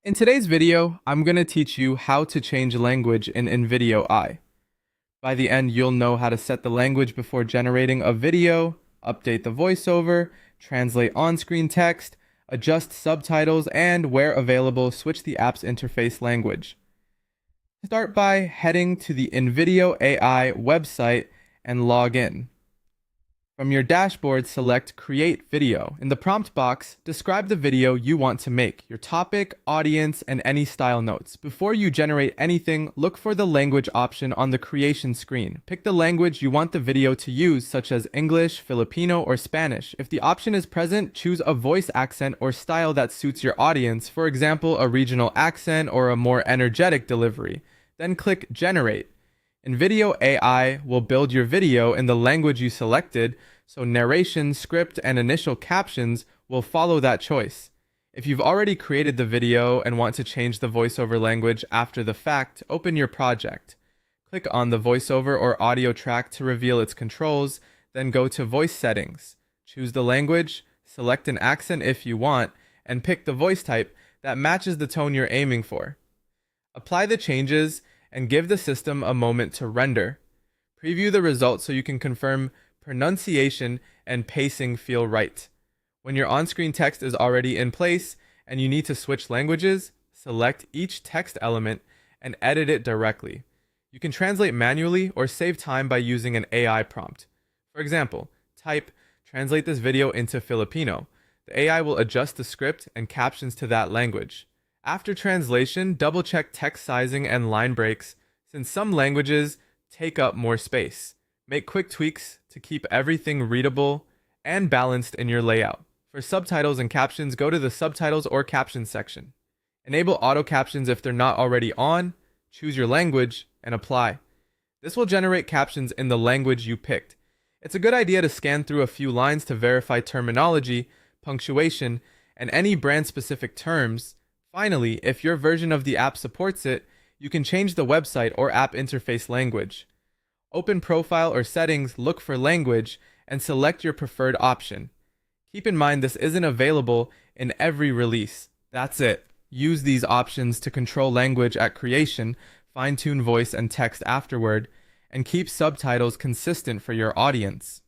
In today's video, I'm going to teach you how to change language in InVideo AI. By the end, you'll know how to set the language before generating a video, update the voiceover, translate on-screen text, adjust subtitles, and where available, switch the app's interface language. Start by heading to the InVideo AI website and log in. From your dashboard, select Create Video. In the prompt box, describe the video you want to make, your topic, audience, and any style notes. Before you generate anything, look for the language option on the creation screen. Pick the language you want the video to use, such as English, Filipino, or Spanish. If the option is present, choose a voice accent or style that suits your audience, for example, a regional accent or a more energetic delivery. Then click Generate. InVideo AI will build your video in the language you selected, so narration, script, and initial captions will follow that choice. If you've already created the video and want to change the voiceover language after the fact, open your project. Click on the voiceover or audio track to reveal its controls, then go to Voice Settings. Choose the language, select an accent if you want, and pick the voice type that matches the tone you're aiming for. Apply the changes and give the system a moment to render. Preview the results so you can confirm pronunciation and pacing feel right. When your on-screen text is already in place and you need to switch languages, select each text element and edit it directly. You can translate manually or save time by using an AI prompt. For example, type, "Translate this video into Filipino." The AI will adjust the script and captions to that language. After translation, double-check text sizing and line breaks, since some languages take up more space. Make quick tweaks to keep everything readable and balanced in your layout. For subtitles and captions, go to the subtitles or captions section. Enable auto captions if they're not already on, choose your language, and apply. This will generate captions in the language you picked. It's a good idea to scan through a few lines to verify terminology, punctuation, and any brand-specific terms. Finally, if your version of the app supports it, you can change the website or app interface language. Open Profile or Settings, look for Language, and select your preferred option. Keep in mind this isn't available in every release. That's it. Use these options to control language at creation, fine-tune voice and text afterward, and keep subtitles consistent for your audience.